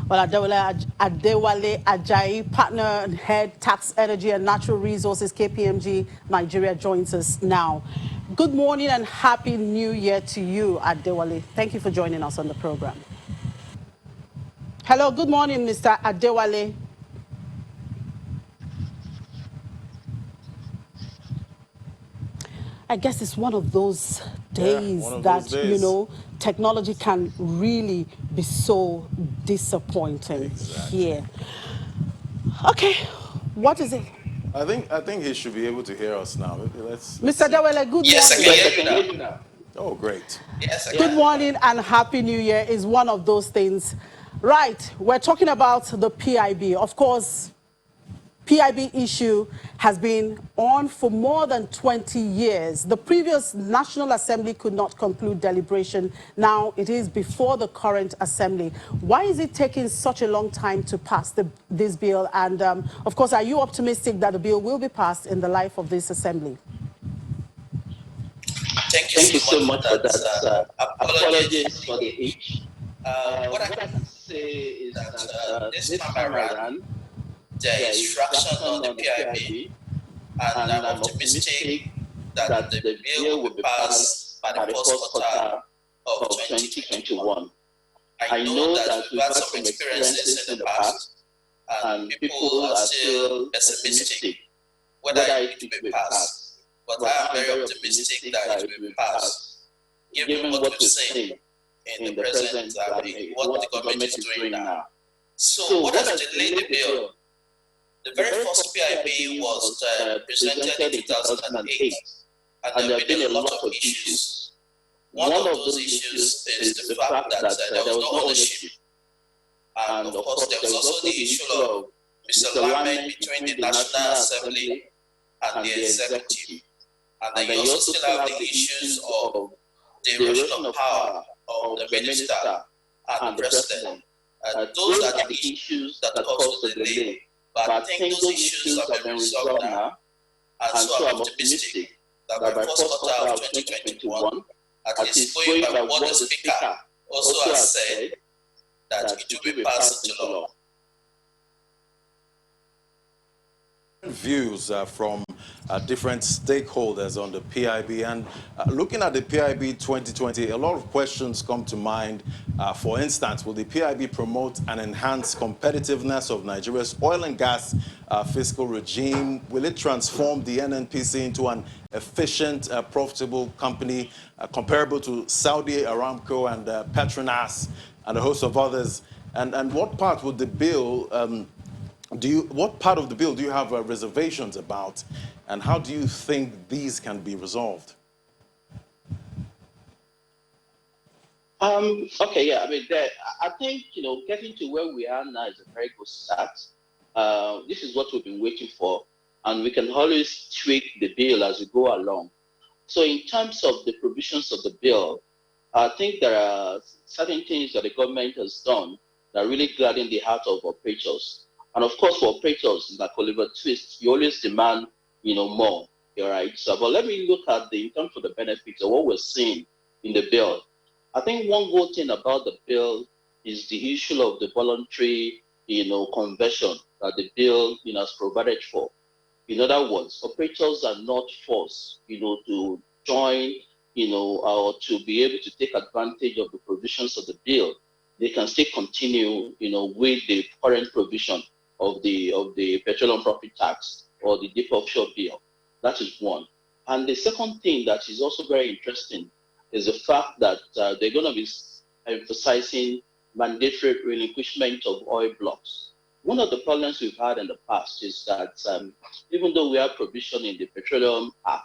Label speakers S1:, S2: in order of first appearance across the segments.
S1: Well, Adewale Ajayi, partner and head tax, energy and natural resources, KPMG Nigeria, joins us now. Good morning and happy new year to you, Adewale. Thank you for joining us on the program. Hello, good morning, Mr. Adewale. I guess it's one of those days technology can really be so disappointing here. Okay, what is it?
S2: I think he should be able to hear us now. Let's
S1: Mr. Adewale, good morning.
S3: Yes, I can hear you now.
S2: Oh, great.
S3: Yes,
S1: Good morning and happy new year is one of those things. Right, we're talking about the PIB. Of course, PIB issue has been on for more than 20 years. The previous National Assembly could not conclude deliberation. Now it is before the current Assembly. Why is it taking such a long time to pass this bill? And of course, are you optimistic that the bill will be passed in the life of this Assembly?
S3: Thank you so much for that. Apologies for the hitch. What I can say is that this time around, there is traction on the PIB, and I'm optimistic that the bill will be passed by the first quarter of 2021. I know that we've had some experiences in the past, and people are still pessimistic whether it will be passed. But I am very optimistic that it will be passed, given what we've seen in the present, what the government is doing now. So what has delayed the bill? The very first PIB was presented in 2008, and there have been a lot of issues. One of those issues is the fact that there was no ownership. And of course, there was also the issue of misalignment between the National Assembly and the Executive. And then you also still have the issues of the erosion of power of the Minister and the President. Those are the issues that caused the delay. But I think those issues have been resolved now, and so I'm optimistic that by the first quarter of 2021, at least going by what the Speaker also has said, that it will be passed into law.
S2: Views from different stakeholders on the PIB, and looking at the PIB 2020, a lot of questions come to mind. For instance, will the PIB promote and enhance competitiveness of Nigeria's oil and gas fiscal regime? Will it transform the NNPC into an efficient, profitable company comparable to Saudi Aramco and Petronas and a host of others? And what part would the bill what part of the bill do you have reservations about, and how do you think these can be resolved?
S4: Okay, yeah, I think, getting to where we are now is a very good start. This is what we've been waiting for, and we can always tweak the bill as we go along. So in terms of the provisions of the bill, I think there are certain things that the government has done that really gladden the heart of operators. And of course, for operators, like Oliver Twist, you always demand, more. All right. So, but let me look at in terms of the benefits of what we're seeing in the bill. I think one good thing about the bill is the issue of the voluntary, conversion that the bill, has provided for. In other words, operators are not forced, to join, or to be able to take advantage of the provisions of the bill. They can still continue, with the current provision of the petroleum profit tax or the deep offshore bill. That is one. And the second thing that is also very interesting is the fact that they're going to be emphasizing mandatory relinquishment of oil blocks. One of the problems we've had in the past is that even though we have provision in the Petroleum Act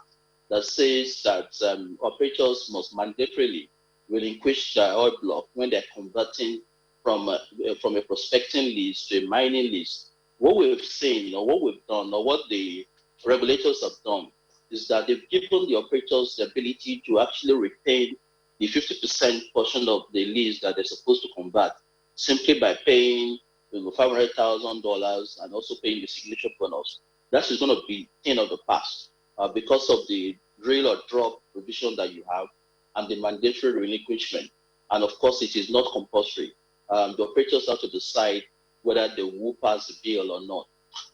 S4: that says that operators must mandatorily relinquish their oil block when they're converting from a prospecting lease to a mining lease, what we've seen or what we've done or what the regulators have done is that they've given the operators the ability to actually retain the 50% portion of the lease that they're supposed to convert simply by paying $500,000 and also paying the signature bonus. That is going to be a thing of the past because of the drill or drop provision that you have and the mandatory relinquishment. And of course, it is not compulsory. the operators have to decide whether they will pass the bill or not,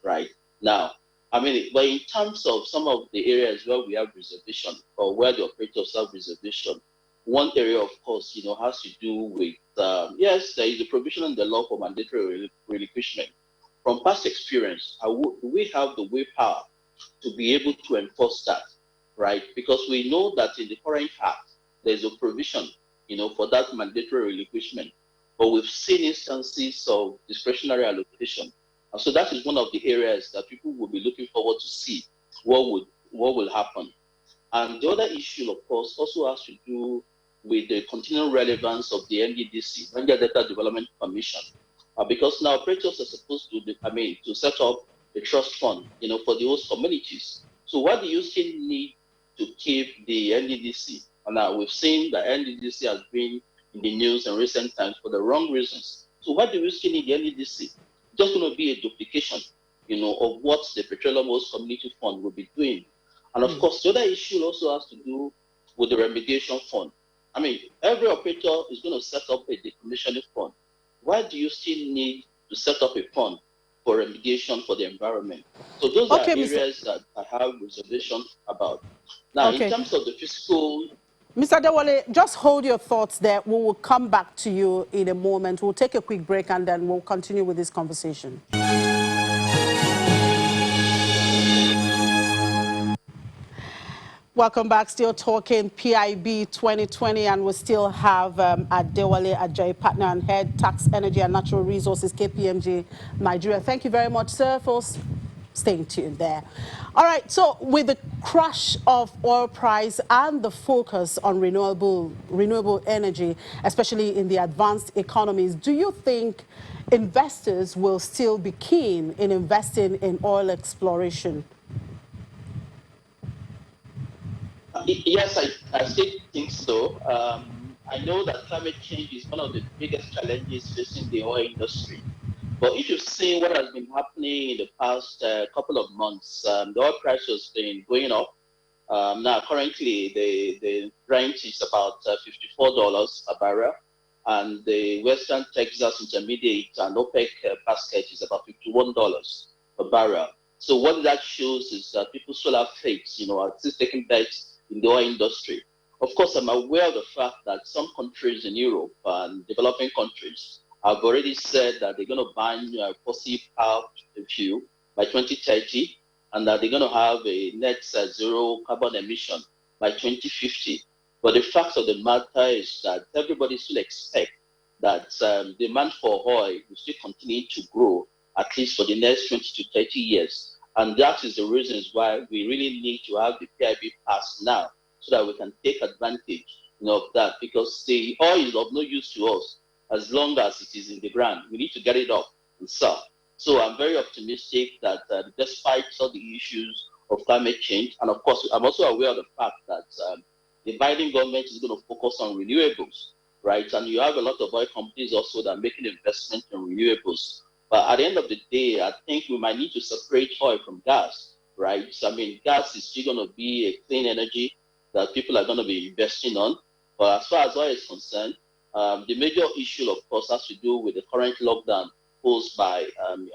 S4: right? Now, I mean, but in terms of some of the areas where we have reservation or where the operators have reservation, one area, of course, has to do with, yes, there is a provision in the law for mandatory relinquishment. From past experience, do we have the willpower to be able to enforce that, right? Because we know that in the current act, there's a provision, for that mandatory relinquishment. But we've seen instances of discretionary allocation. And so that is one of the areas that people will be looking forward to see what will happen. And the other issue, of course, also has to do with the continuing relevance of the NDDC, Nigeria Data Development Commission, because now operators are supposed to set up a trust fund, for the host communities. So why do you still need to keep the NDDC? And now we've seen that NDDC has been in the news in recent times for the wrong reasons. So why do we still need the NDDC? Just going to be a duplication, of what the Petroleum Host Community Fund will be doing. And of course, the other issue also has to do with the remediation fund. I mean, every operator is going to set up a decommissioning fund. Why do you still need to set up a fund for remediation for the environment? So those are areas that I have reservations about. Now, in terms of the fiscal...
S1: Mr. Adewale, just hold your thoughts there. We will come back to you in a moment. We'll take a quick break and then we'll continue with this conversation. Welcome back. Still talking PIB 2020, and we still have Adewale Ajayi, partner and head tax, energy and natural resources, KPMG Nigeria. Thank you very much, sir, for staying tuned there. All right, so with the crash of oil price and the focus on renewable energy, especially in the advanced economies, do you think investors will still be keen in investing in oil exploration?
S4: Yes, I still think so. I know that climate change is one of the biggest challenges facing the oil industry. But if you've seen what has been happening in the past couple of months, the oil price has been going up. Now, currently, the Brent is about $54 a barrel, and the Western Texas Intermediate and OPEC basket is about $51 per barrel. So what that shows is that people still have faith, are still taking bets in the oil industry. Of course, I'm aware of the fact that some countries in Europe and developing countries have already said that they're going to ban fossil power fuel by 2030, and that they're going to have a net zero carbon emission by 2050. But the fact of the matter is that everybody still expects that demand for oil will still continue to grow, at least for the next 20 to 30 years. And that is the reasons why we really need to have the PIB passed now, so that we can take advantage of that, because the oil is of no use to us as long as it is in the ground. We need to get it up and sell. So I'm very optimistic that despite all the issues of climate change, and of course, I'm also aware of the fact that the Biden government is going to focus on renewables, right? And you have a lot of oil companies also that are making investments in renewables. But at the end of the day, I think we might need to separate oil from gas, right? So, I mean, gas is still going to be a clean energy that people are going to be investing on. But as far as oil is concerned, the major issue, of course, has to do with the current lockdown posed by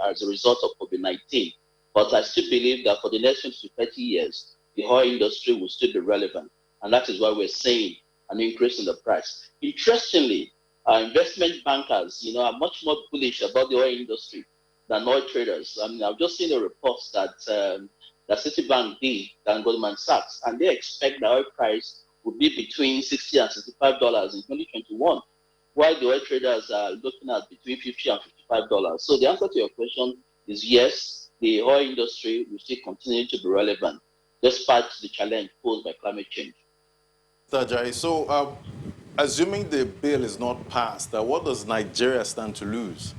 S4: as a result of COVID-19. But I still believe that for the next 20 to 30 years, the oil industry will still be relevant. And that is why we're seeing an increase in the price. Interestingly, investment bankers, are much more bullish about the oil industry than oil traders. I mean, I've just seen a report that Citibank did than Goldman Sachs, and they expect the oil price will be between $60 and $65 in 2021, while the oil traders are looking at between $50 and $55. So the answer to your question is yes, the oil industry will still continue to be relevant despite the challenge posed by climate change.
S2: Ajayi, so assuming the bill is not passed, what does Nigeria stand to lose?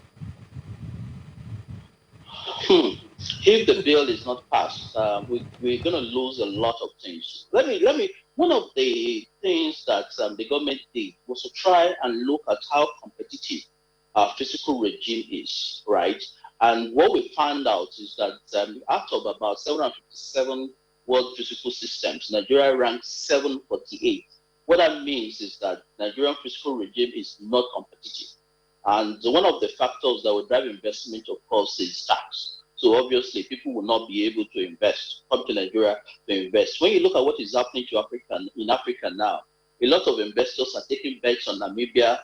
S4: If the bill is not passed, we're going to lose a lot of things. One of the things that the government did was to try and look at how competitive our fiscal regime is, right? And what we found out is that out of about 757 world fiscal systems, Nigeria ranks 748. What that means is that Nigerian fiscal regime is not competitive. And one of the factors that will drive investment, of course, is tax. So obviously, people will not be able to invest, come to Nigeria to invest. When you look at what is happening to Africa in Africa now, a lot of investors are taking bets on Namibia,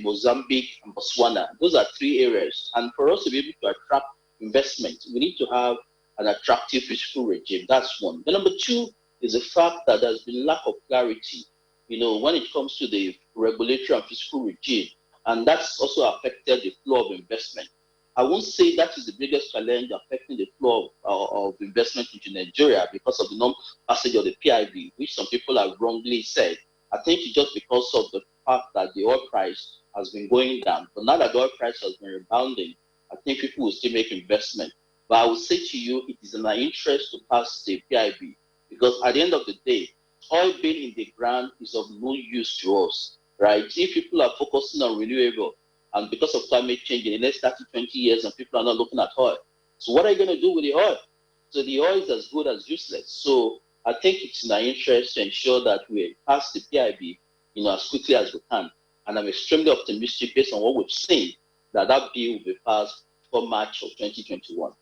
S4: Mozambique, and Botswana. Those are three areas. And for us to be able to attract investment, we need to have an attractive fiscal regime. That's one. The number two is the fact that there's been lack of clarity, when it comes to the regulatory and fiscal regime, and that's also affected the flow of investment. I won't say that is the biggest challenge affecting the flow of investment into Nigeria because of the non-passage of the PIB, which some people have wrongly said. I think it's just because of the fact that the oil price has been going down. But now that the oil price has been rebounding, I think people will still make investment. But I will say to you, it is in my interest to pass the PIB because at the end of the day, oil being in the ground is of no use to us, right? If people are focusing on renewable, and because of climate change in the next 30, 20 years, and people are not looking at oil. So what are you going to do with the oil? So the oil is as good as useless. So I think it's in our interest to ensure that we pass the PIB, as quickly as we can. And I'm extremely optimistic based on what we've seen that bill will be passed for March of 2021.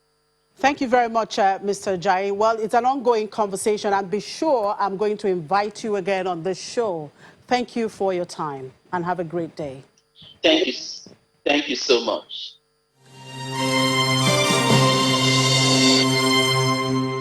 S1: Thank you very much, Mr. Ajayi. Well, it's an ongoing conversation, and be sure I'm going to invite you again on this show. Thank you for your time, and have a great day.
S4: Thank you so much.